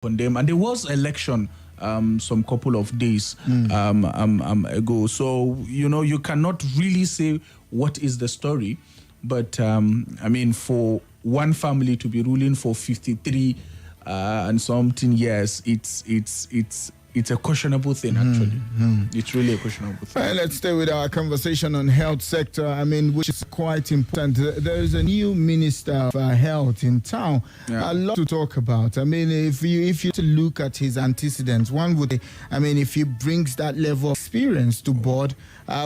condemn. And there was election some couple of days ago. So, you cannot really say what is the story. But, for one family to be ruling for 53 and something years, it's a questionable thing, actually. It's really a questionable thing. Let's stay with our conversation on health sector, which is quite important. There is a new minister of health in town. A lot to talk about. If you look at his antecedents, one would, if he brings that level of experience to board,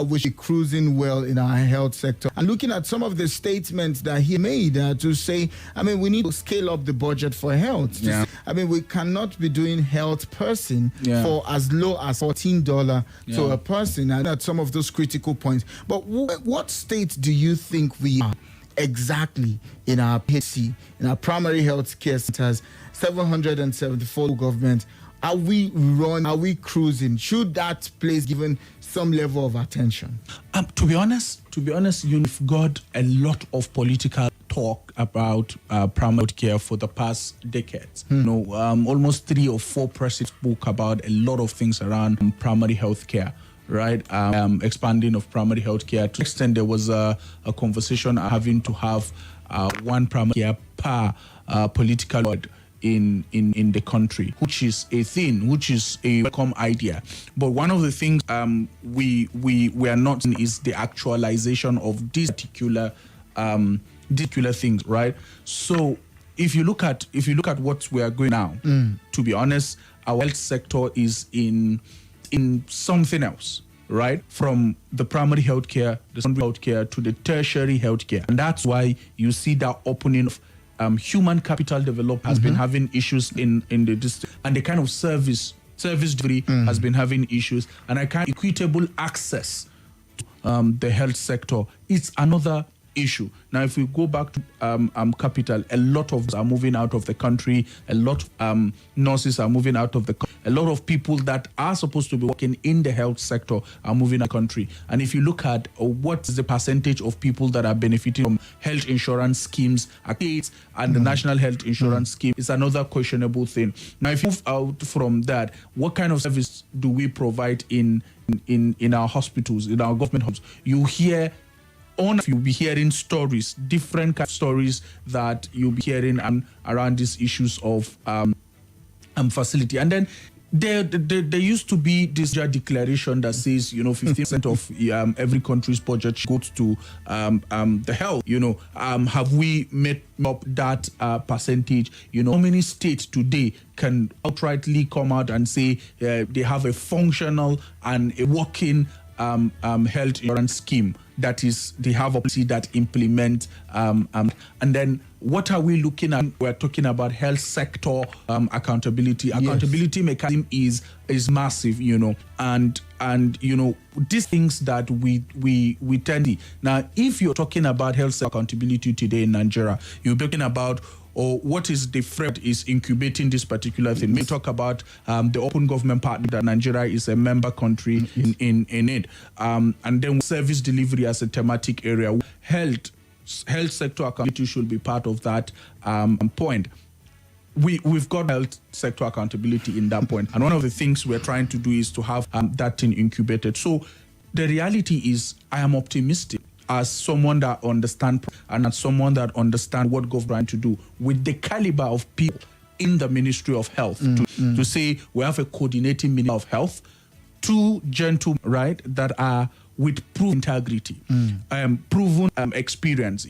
which is cruising well in our health sector. And looking at some of the statements that he made to say, we need to scale up the budget for health. We cannot be doing health person for as low as $14 to a person, and at some of those critical points. But what state do you think we are exactly in our PHC, in our primary health care centers, 774 government? Are we cruising? Should that place given some level of attention? To be honest, you've got a lot of political talk about primary health care for the past decades. Almost 3 or 4 presidents spoke about a lot of things around primary health care, right? Expanding of primary health care. To the extent there was a conversation having to have one primary care per political ward in the country, which is a thing, which is a welcome idea. But one of the things we are not seeing is the actualization of these particular things, right? So if you look at what we are going now, to be honest, our health sector is in something else, right? From the primary healthcare, the secondary healthcare to the tertiary healthcare, and that's why you see that opening of human capital development has been having issues in the district, and the kind of service delivery has been having issues, and equitable access to the health sector. It's another issue. Now, if we go back to capital, a lot of us are moving out of the country. A lot of nurses are moving out of the country. A lot of people that are supposed to be working in the health sector are moving out of the country. And if you look at what is the percentage of people that are benefiting from health insurance schemes, and the National Health Insurance Scheme, is another questionable thing. Now, if you move out from that, what kind of service do we provide in our hospitals, in our government hospitals? You'll be hearing stories, different kind of stories that you'll be hearing around these issues of facility. And then there used to be this declaration that says, 15% of every country's budget goes to the health. Have we made up that percentage? How many states today can outrightly come out and say they have a functional and a working health insurance scheme? That is, they have a policy that implement, and then what are we looking at? We're talking about health sector accountability. Accountability mechanism is massive, and these things that we tend to. Now, if you're talking about health sector accountability today in Nigeria, you're talking about what is the threat is incubating this particular thing. We talk about the Open Government Partnership that Nigeria is a member country in it. And then service delivery as a thematic area. Health sector accountability should be part of that point. We've got health sector accountability in that point. And one of the things we're trying to do is to have that thing incubated. So the reality is I am optimistic as someone that understands and as someone that understands what government to do with the caliber of people in the Ministry of Health to say we have a coordinating Ministry of Health, 2 gentlemen, right, that are with proven integrity, proven experience.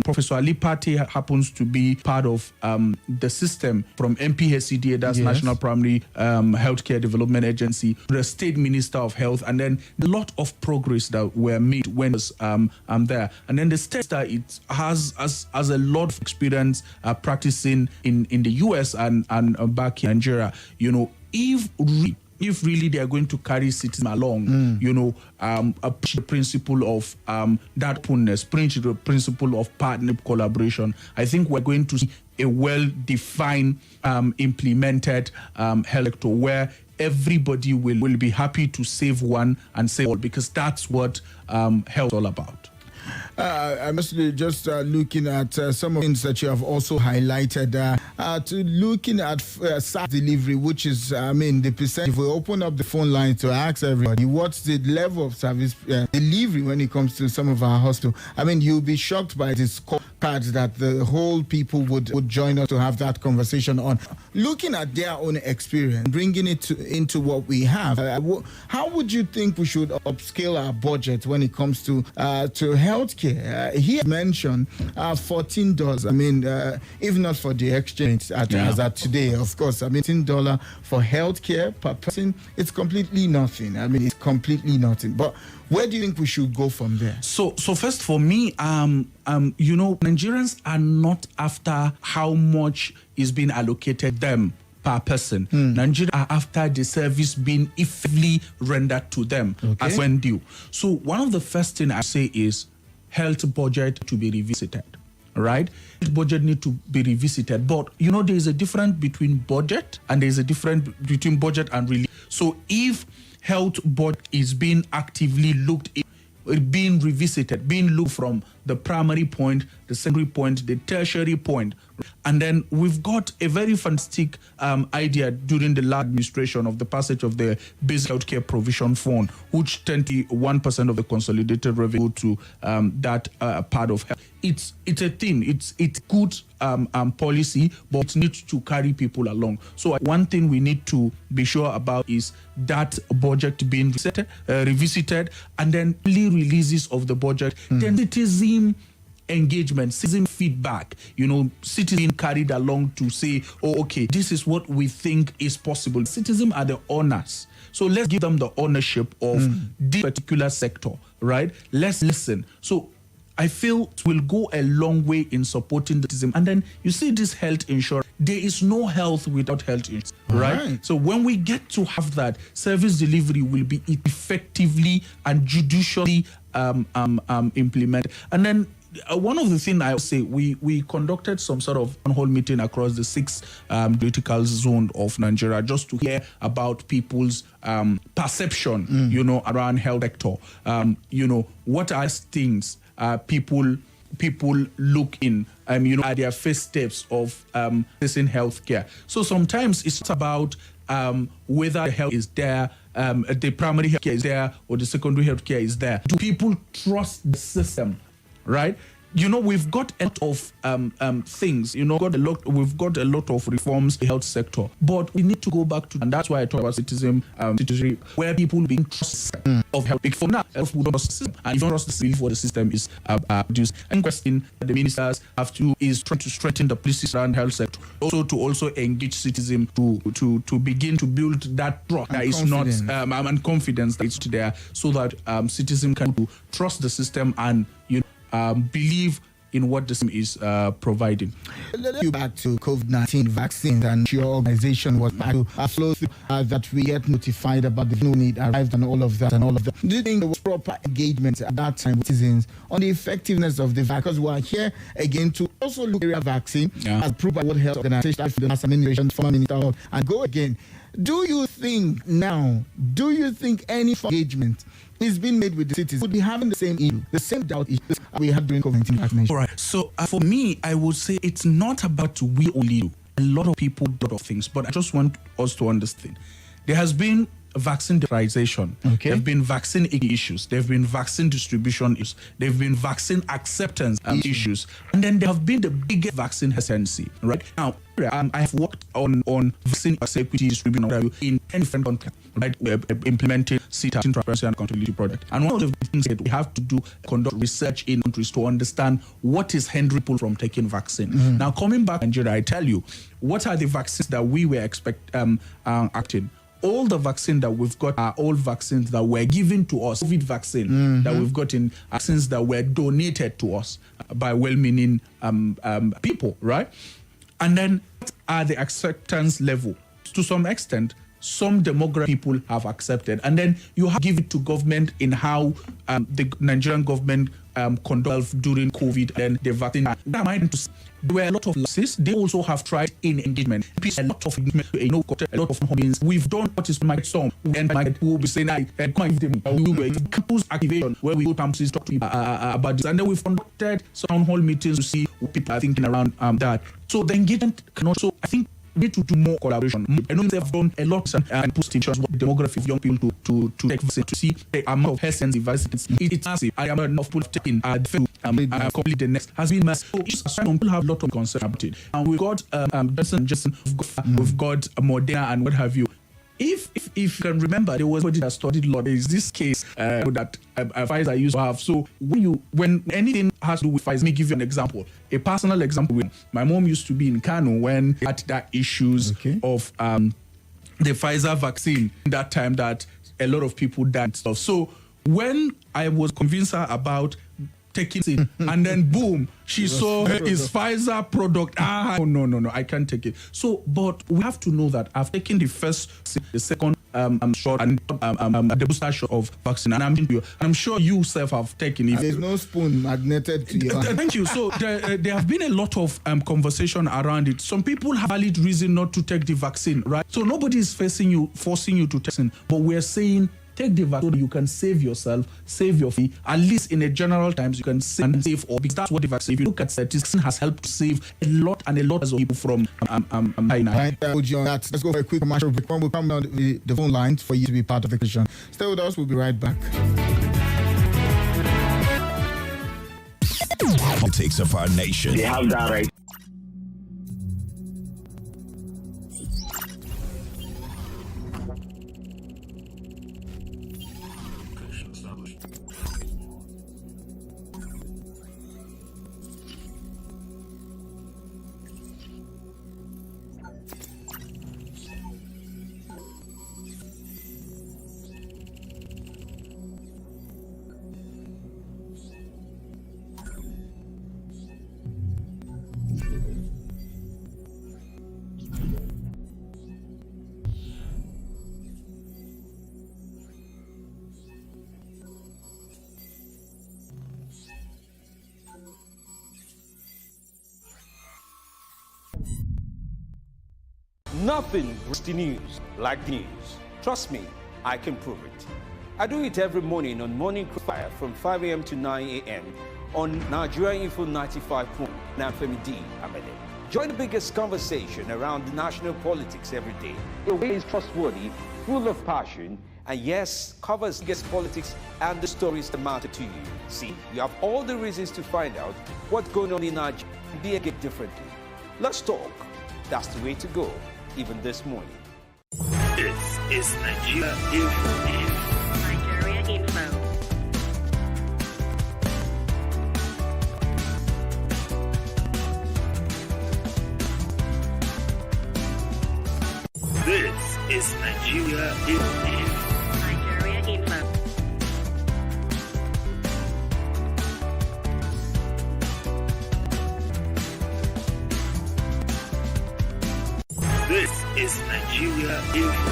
Professor Ali Pate happens to be part of the system from MPHCDA, that's National Primary Healthcare Development Agency, to the State Minister of Health, and then a lot of progress that were made when I'm there. And then the state that it has a lot of experience practicing in the US and back in Nigeria. If really they are going to carry citizens along, the principle of that openness, the principle of partnership collaboration, I think we're going to see a well-defined, implemented health sector where everybody will be happy to save one and save all, because that's what health is all about. I'm just looking at some of the things that you have also highlighted. to looking at SaaS delivery, which is, I mean, the percent. If we open up the phone line to ask everybody what's the level of service delivery when it comes to some of our hospitals, I mean, you'll be shocked by this cards that the whole people would join us to have that conversation on. Looking at their own experience, bringing it into what we have, how would you think we should upscale our budget when it comes to healthcare? He mentioned $14. I mean, if not for the exchange as at today, of course, I mean, $14 for healthcare per person, it's completely nothing. I mean, it's completely nothing. But where do you think we should go from there? So first for me, you know, Nigerians are not after how much is being allocated them per person. Nigerians are after the service being effectively rendered to them as when due. So one of the first things I say is health budget to be revisited. Right? The budget need to be revisited. But you know, there is a difference between budget and there is a difference between budget and relief. So if health budget is being actively looked in, being revisited, being looked from the primary point, the secondary point, the tertiary point. And then we've got a very fantastic idea during the last administration of the passage of the Basic Healthcare Provision Fund, which 21% of the consolidated revenue to that part of health. It's a thing. It's good policy, but it needs to carry people along. So one thing we need to be sure about is that budget being revisited, and then releases of the budget, then citizen engagement, citizen feedback, you know, citizen carried along to say, oh, okay, this is what we think is possible. Citizens are the owners. So let's give them the ownership of this particular sector, right? Let's listen. So I feel it will go a long way in supporting the citizen. And then you see this health insurance. There is no health without health insurance, right? So when we get to have that, service delivery will be effectively and judicially implemented. And then one of the things I would say, we conducted some sort of one whole meeting across the 6 political zone of Nigeria just to hear about people's perception, you know, around health sector. You know, what are things people look in, you know, at their first steps of facing healthcare. So sometimes it's about whether the health is there, the primary healthcare is there, or the secondary healthcare is there. Do people trust the system? Right? You know, we've got a lot of things, you know, we've got a lot of reforms in the health sector, but we need to go back to, and that's why I talk about citizenship, where people being trust of health. For now, health will not trust the system, and if you don't trust the system, before the system is produced. And question that the ministers have to is trying to strengthen the policies around health sector, also engage citizens to begin to build that trust that is not and confidence that is there, so that citizens can trust the system and believe in what the system is providing. Let's go back to COVID-19 vaccines, and your organization was back to flow through that we get notified about the no need arrived and all of that. Do you think there was proper engagement at that time with citizens on the effectiveness of the vaccine? Because we are here again to also look at vaccine as approved by World Health Organization, the last administration, former minister of, and go again. Do you think any engagement is being made with the citizens would be having the same issue, the same doubt issues we had during COVID-19 vaccination? All right. So for me, I would say it's not about we only do. A lot of people do a lot of things, but I just want us to understand. There has been vaccine deprivation. There have been vaccine issues. There have been vaccine distribution issues. There have been vaccine acceptance issues. And then there have been the biggest vaccine hesitancy. Right now, I have worked on vaccine equity distribution in 10 different countries, right? Implementing CETA, transparency and accountability project. And one of the things that we have to do, conduct research in countries to understand what is hindering people from taking vaccine. Now, coming back to Nigeria, I tell you, what are the vaccines that we were acting? All the vaccines that we've got are all vaccines that were given to us. COVID vaccine that we've got in vaccines that were donated to us by well-meaning people, right? And then what are the acceptance level? To some extent, some demographic people have accepted. And then you have to give it to government in how the Nigerian government conduct during COVID and the vaccine. There were a lot of losses. They also have tried in engagement. A lot of engagement, a lot of means. We've done what is market storm. And market will be saying, come and give them. We will campus activation where we go campuses talk to people about this. And then we've conducted town hall meetings to see what people are thinking around that. So the engagement can also, I think, we need to do more collaboration. I know they've done a lot and positive shows about the demography of young people to take vaccine, to see the amount of health sensitive vaccines. It's massive. I am enough people taking complete the next has been massive. So some people have a lot of concern about it. And we've got Johnson, we've got Moderna and what have you. If you can remember, there was somebody that studied law. There is this case that Pfizer used to have. So when anything has to do with Pfizer, let me give you an example. A personal example. My mom used to be in Kano when they had that issues of the Pfizer vaccine. That time that a lot of people died and stuff. So when I was convinced her about taking it, and then boom, she saw his Pfizer product. No, I can't take it. So, but we have to know that I've taken the first, the second shot, and the booster shot of vaccine, and I'm sure you yourself have taken it. There's no spoon magneted to you. Thank you. So there have been a lot of conversation around it. Some people have valid reason not to take the vaccine, right? So nobody is forcing you to take it, but we're saying, take the vaccine so you can save yourself, save your fee. At least in a general times, you can save or because that's what the vaccine. If you look at statistics, has helped to save a lot of people from China. Right, let's go for a quick commercial break. We'll come down the phone lines for you to be part of the question. Stay with us. We'll be right back. Politics of our nation. They have that right. Nothing breaks the news like the news. Trust me, I can prove it. I do it every morning on Morning Crossfire from 5 a.m. to 9 a.m. on Nigeria Info 95.1 and Effizy D. Amede. Join the biggest conversation around national politics every day. The way is trustworthy, full of passion, and yes, covers the biggest politics and the stories that matter to you. See, you have all the reasons to find out what's going on in Nigeria and be a bit differently. Let's talk. That's the way to go, even this morning. This is Nigeria Info. Nigeria Info. This is Nigeria Info. Nigeria Info. This is Nigeria Info.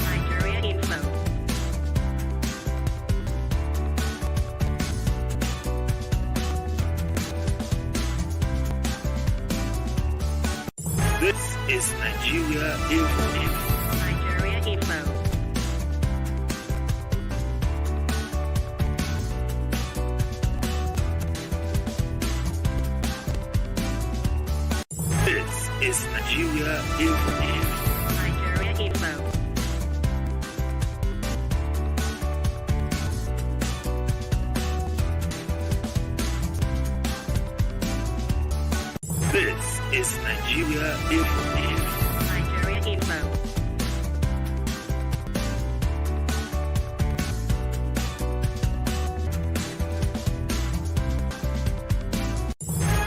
Nigeria Info. This is Nigeria Info. Nigeria Info. This is Nigeria Info. Nigeria Info. This is Nigeria Info. Nigeria Info.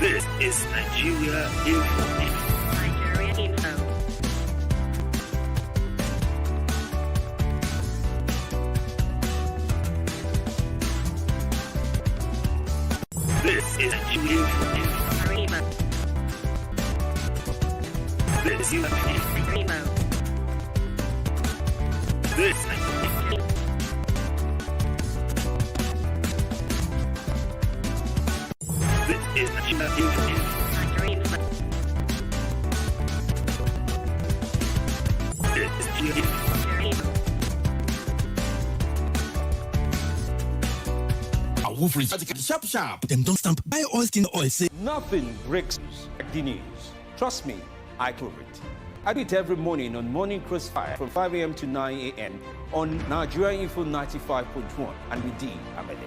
This is Nigeria Info. Nigeria Info. This is Nigeria Info. Arriba. This is Arriba. This is Nigeria Info. This is Nigeria Info. Sharp. Them don't stamp. Buy oil skin oil. Say Nothing breaks like the news. Trust me, I prove it. I do it every morning on Morning Crossfire from 5 a.m. to 9 a.m. on Nigeria Info 95.1 and with D. Amede.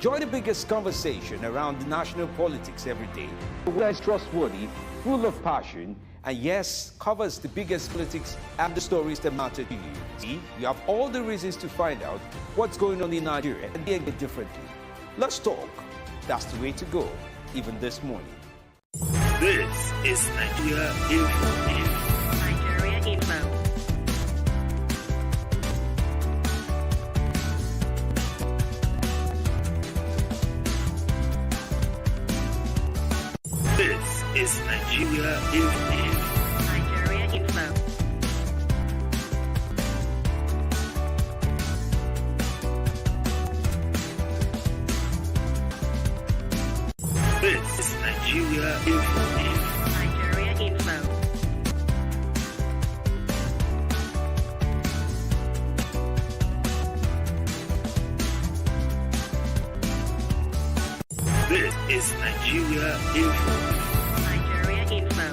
Join the biggest conversation around the national politics every day. The word is trustworthy, full of passion, and yes, covers the biggest politics and the stories that matter to you. See, you have all the reasons to find out what's going on in Nigeria and doing it differently. Let's talk. That's the way to go, even this morning. This is Nigeria Info. Nigeria Info. This is Nigeria Info. Nigeria Info. This is Nigeria Info. Nigeria Info. This is Nigeria Info. Nigeria Info.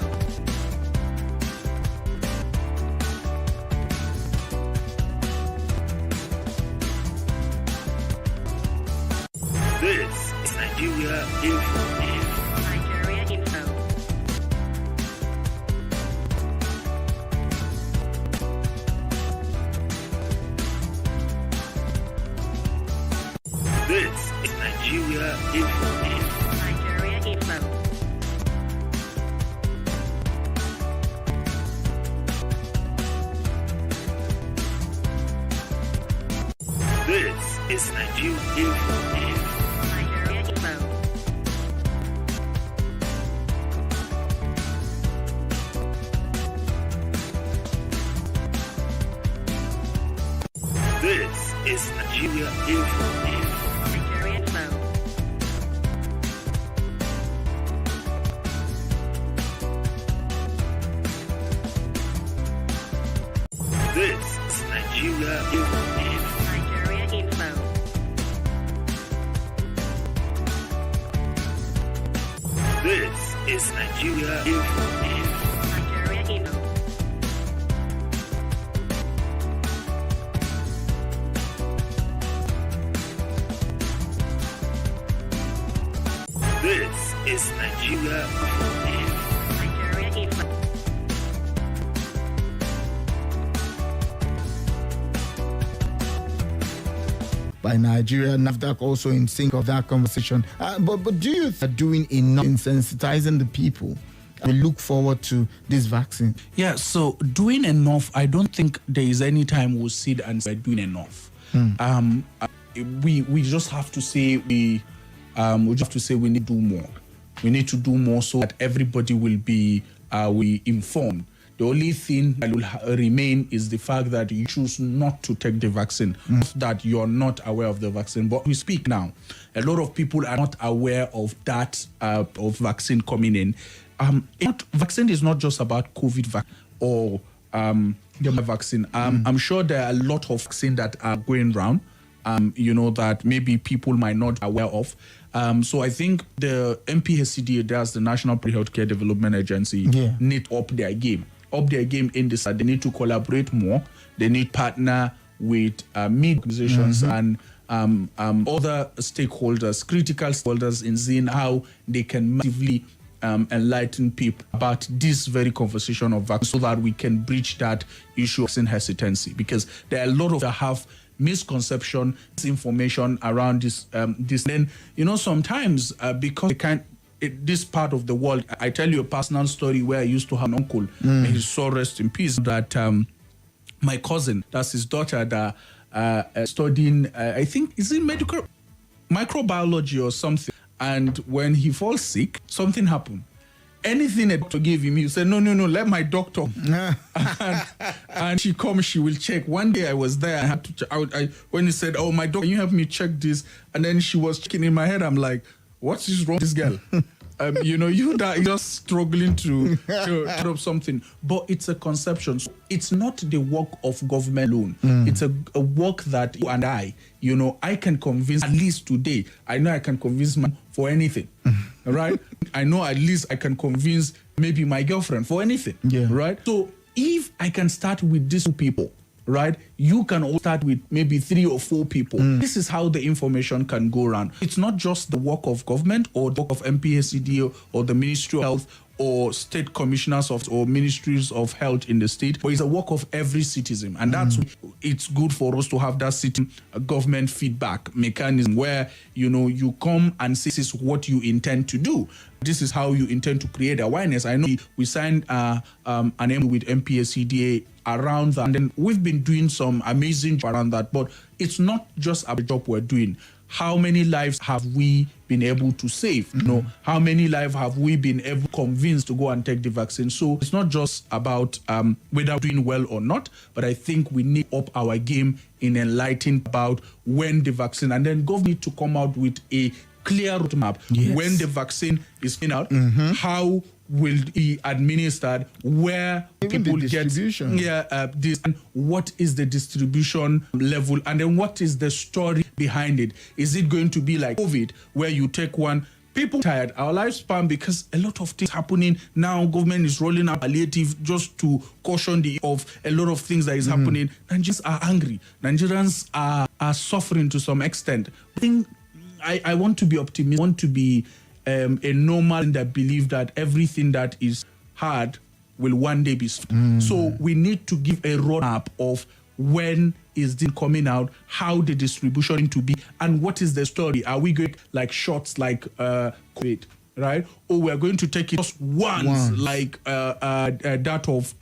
This is Nigeria Info. Nigeria Info. This is Nigeria Info. Nigeria Info. This is Nigeria Info. Nigeria Info. This is Nigeria Info. Nigeria Info. This is Nigeria Info. Nigeria Info. This is Nigeria Info. Nigeria Info. This is Nigeria Info. Nigeria Info. By Nigeria, NAFDAC also in sync of that conversation. But do you think doing enough in sensitizing the people? We look forward to this vaccine. Yeah, so doing enough, I don't think there is any time we'll sit and say doing enough. We just have to say we just have to say we need to do more. We need to do more so that everybody will be informed. The only thing that will remain is the fact that you choose not to take the vaccine, that you're not aware of the vaccine. But we speak now. A lot of people are not aware of that of vaccine coming in. Vaccine is not just about COVID vaccine or the vaccine. I'm sure there are a lot of vaccines that are going around, that maybe people might not be aware of. So I think the NPHCDA, that's the National Healthcare Development Agency, need to up their game. In this, they need to collaborate more. They need partner with media organizations and other stakeholders, critical stakeholders, in seeing how they can massively enlighten people about this very conversation of vaccine, so that we can breach that issue of vaccine hesitancy, because there are a lot of that have misconception, misinformation around this. Then sometimes because they can't. This part of the world, I tell you a personal story where I used to have an uncle, may his soul rest in peace, that my cousin, that's his daughter, that studying, I think, is it medical microbiology or something. And when he falls sick, something happened. Anything a doctor gave him, he said, no, let my doctor. and she comes, she will check. One day I was there, I had to check. When he said, oh, my doctor, can you help me check this? And then she was checking in my head. I'm like, what is wrong with this girl? you that you're just struggling to drop something, but it's a conception. So it's not the work of government alone. It's a work that you and I can convince, at least today, I know I can convince man for anything, right? I know at least I can convince maybe my girlfriend for anything, right? So if I can start with these two people, right, you can all start with maybe 3 or 4 people. This is how the information can go around. It's not just the work of government or the work of MPACD or the Ministry of Health or state commissioners or ministries of health in the state, but it's a work of every citizen. And that's it's good for us to have that citizen government feedback mechanism where, you come and say, this is what you intend to do. This is how you intend to create awareness. I know we signed an MOU with MPACDA around that, and then we've been doing some amazing job around that, but it's not just a job we're doing. How many lives have we been able to save? How many lives have we been able convinced to go and take the vaccine? So it's not just about whether we're doing well or not, but I think we need to up our game in enlightening about when the vaccine, and then government need to come out with a clear roadmap when the vaccine is coming out, how will be administered, where even people the distribution. this, and what is the distribution level, and then what is the story behind it. Is it going to be like COVID, where you take one, people tired, our lifespan, because a lot of things happening now, government is rolling out palliative just to caution of a lot of things that is happening. Nigerians are angry. Nigerians are suffering to some extent. I want to be optimistic. I want to be a normal that believe that everything that is hard will one day be solved. So we need to give a roadmap of when is it coming out, how the distribution going to be, and what is the story. Are we going like shots like COVID, right? Or we're going to take it just once. Like that of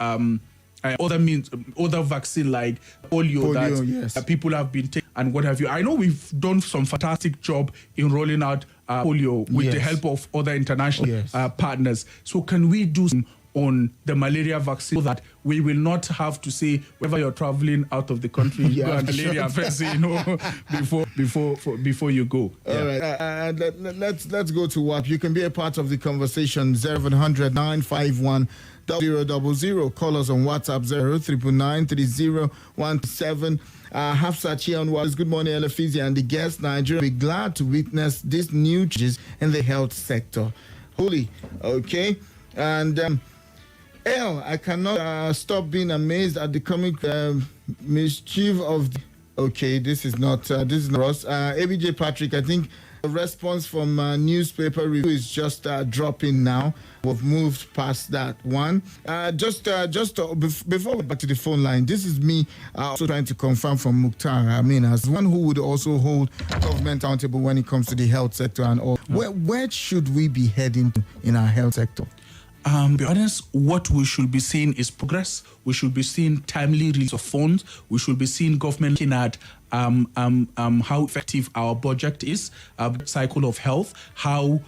other vaccine like polio that people have been taking and what have you. I know we've done some fantastic job in rolling out polio with the help of other international partners. So can we do some on the malaria vaccine so that we will not have to say whenever you're traveling out of the country, go and malaria vaccine, before you go. All right. Let's go to WhatsApp. You can be a part of the conversation. 0700 951 0000. Call us on WhatsApp 03993017. Hafsat here on WhatsApp. Good morning, Effizy and the guest. Nigeria will be glad to witness these new changes in the health sector. Holy, okay. And I cannot stop being amazed at the comic mischief of the... Okay, this is not Ross. ABJ Patrick, I think the response from newspaper review is just dropping now. We've moved past that one. Before we back to the phone line, this is me also trying to confirm from Muktar. I mean, as one who would also hold government accountable when it comes to the health sector and all. Where should we be heading to in our health sector? Be honest, what we should be seeing is progress. We should be seeing timely release of funds. We should be seeing government looking at how effective our budget is, cycle of health, how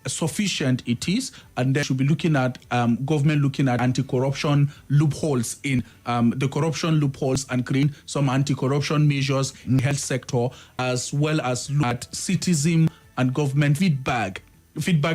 sufficient it is, and then should be looking at government looking at anti-corruption loopholes in the corruption loopholes and creating some anti-corruption measures in the health sector, as well as look at citizen and government feedback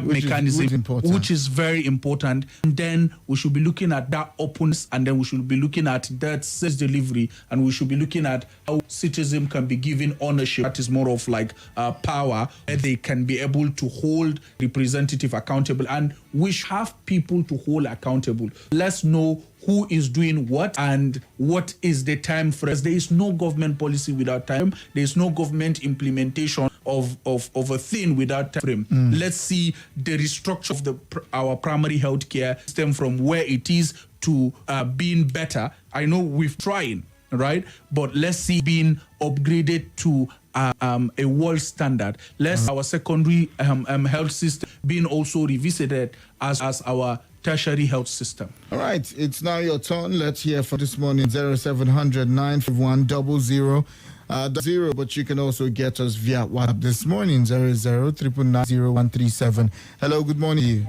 mechanism, which is very important. And then we should be looking at that openness, and then we should be looking at that service delivery, and we should be looking at how citizens can be given ownership. That is more of like power, where they can be able to hold representative accountable, and we should have people to hold accountable. Let's know who is doing what and what is the time frame. There is no government policy without time. There is no government implementation of a thing without time frame. Let's see the restructure of our primary health care system from where it is to being better. I know we've trying, right? But let's see being upgraded to a world standard. Let's our secondary health system being also revisited as our tertiary health system. All right, it's now your turn. Let's hear from this morning 0700 951 00. But you can also get us via WhatsApp this morning 0039900137. Hello, good morning to you.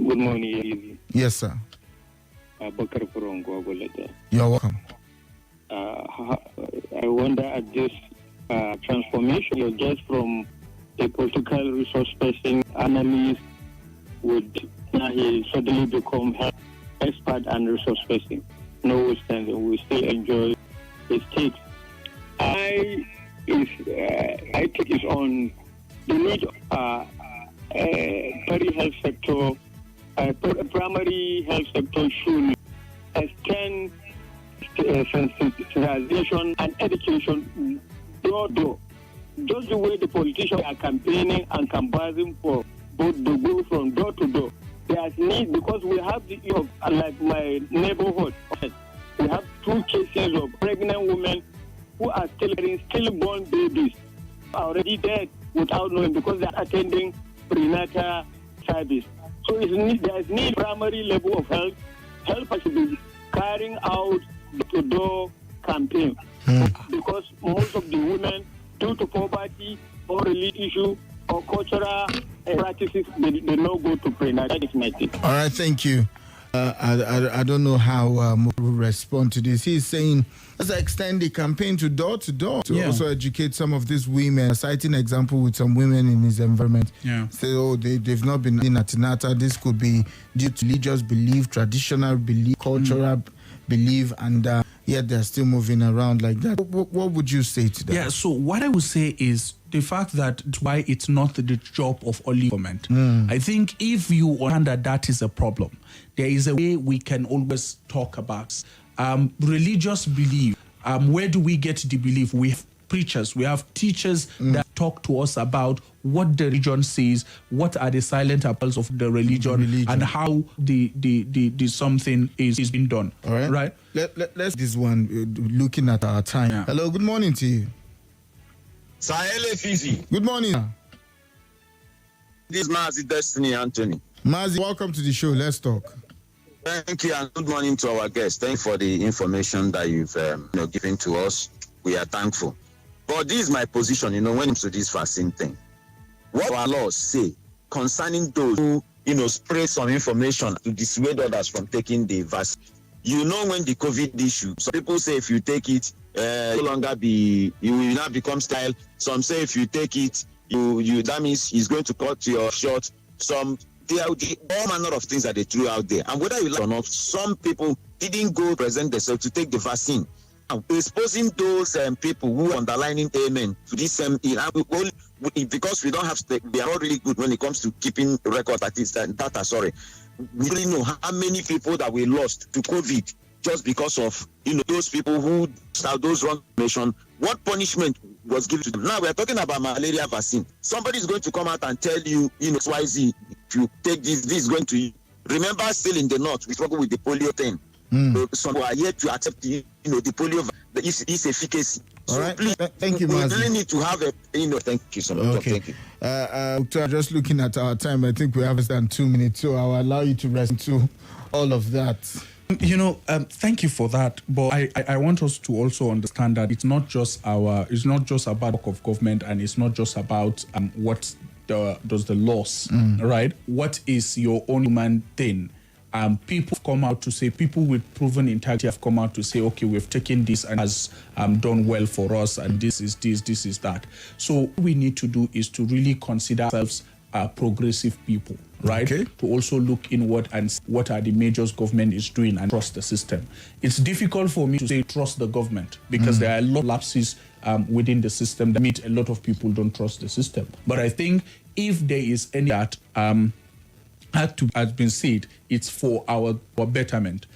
Good morning. Yes, sir. You're welcome. I wonder at this transformation you get from a political resource person, analyst, would now he suddenly become health expert and resource person. Notwithstanding, we still enjoy his takes. I think it's on the need of primary health sector. Primary health sector should extend sensitization and education door to door. Just the way the politicians are campaigning and canvassing for both to go from door to door. There's need, because we have the like my neighborhood, we have 2 cases of pregnant women who are still getting stillborn babies already dead without knowing, because they're attending prenatal service. So there's need primary level of health. Help us to be carrying out door-to-door campaign, because most of the women, due to poverty or religious issue or cultural practices, they not go to prenatal. That is my take. All right, thank you. I don't know how we'll respond to this. He's saying, let's extend the campaign to door to also educate some of these women, citing example with some women in his environment. Say, they've not been in antenatal. This could be due to religious belief, traditional belief, cultural belief, and yet they're still moving around like that. What would you say to that? Yeah, so what I would say is the fact that why it's not the job of only government. I think if you understand that is a problem, there is a way we can always talk about religious belief. Where do we get the belief? We have preachers, we have teachers that talk to us about what the religion says, what are the silent appeals of the religion, and how the something is being done. All right. Right? Let's this one, looking at our time. Yeah. Hello, good morning to you. Sahel Effizy. Good morning. This is Mazi Destiny Anthony. Mazi, welcome to the show. Let's talk. Thank you, and good morning to our guests. Thank you for the information that you've given to us. We are thankful. But this is my position, when it comes to this vaccine thing. What our laws say concerning those who, spread some information to dissuade others from taking the vaccine. When the COVID issue, some people say if you take it, you will not become style. Some say if you take it, that means it's going to cut you short. There are all manner of things that they threw out there. And whether you like or not, some people didn't go present themselves to take the vaccine. Now, exposing those people who are underlining amen to this because we don't have, we are not really good when it comes to keeping record data, sorry. We really know how many people that we lost to COVID just because of, those people who have those wrong information. What punishment was given to them? Now we are talking about malaria vaccine. Somebody is going to come out and tell you, XYZ, if you take this is going to, remember still in the north, we struggle with the polio thing. Some are yet to accept the polio, its efficacy. All right. Please, thank you, we Mazi. really need to have thank you so much. Okay. Thank you. Muktar, just looking at our time, I think we have less than 2 minutes, so I'll allow you to rest to all of that. Thank you for that. But I want us to also understand that it's not just about work of government, and it's not just about what does the laws, right? What is your own human thing? People come out to say, people with proven integrity have come out to say, okay, we've taken this and has done well for us, and this is that. So what we need to do is to really consider ourselves progressive people, right? Okay. To also look inward and see what are the measures government is doing and trust the system. It's difficult for me to say trust the government because there are a lot of lapses within the system that mean a lot of people don't trust the system. But I think if there is any that has been said, it's for our betterment,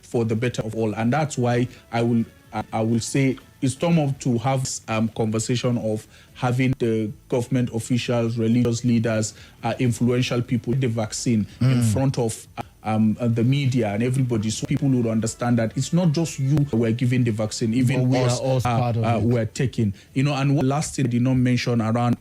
for the better of all, and that's why I will say it's time to have conversation of having the government officials, religious leaders, influential people, the vaccine in front of the media and everybody, so people would understand that it's not just you who are giving the vaccine, even we us are also part of it. we're taking. And what last thing I did not mention around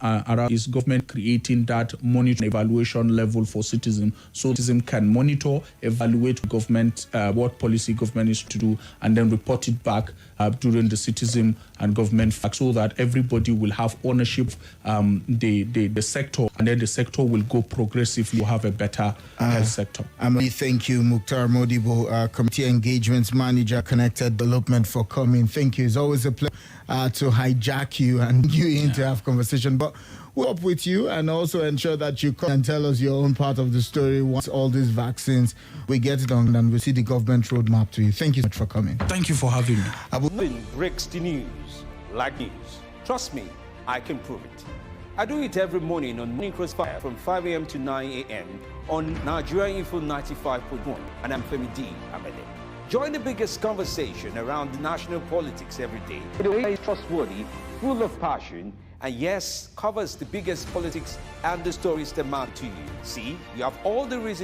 is government creating that monitoring evaluation level for citizens, so citizens can monitor, evaluate government, what policy government is to do, and then report it back during the citizen and government fact, so that everybody will have ownership the sector, and then the sector will go progressively to have a better health sector. Thank you, Muktar Modibbo, Committee Engagements Manager, Connected Development, for coming. Thank you. It's always a pleasure to hijack you and you in to have conversation. But we'll up with you and also ensure that you come and tell us your own part of the story once all these vaccines, we get it on and we see the government roadmap to you. Thank you so much for coming. Thank you for having me. Nothing breaks the news like news. Trust me, I can prove it. I do it every morning on Morning Crossfire from 5 a.m. to 9 a.m. on Nigeria Info 95.1, and I'm Femi D. Amede. Join the biggest conversation around the national politics every day. The way is trustworthy, full of passion, and yes, covers the biggest politics and the stories that matter to you. See, you have all the reasons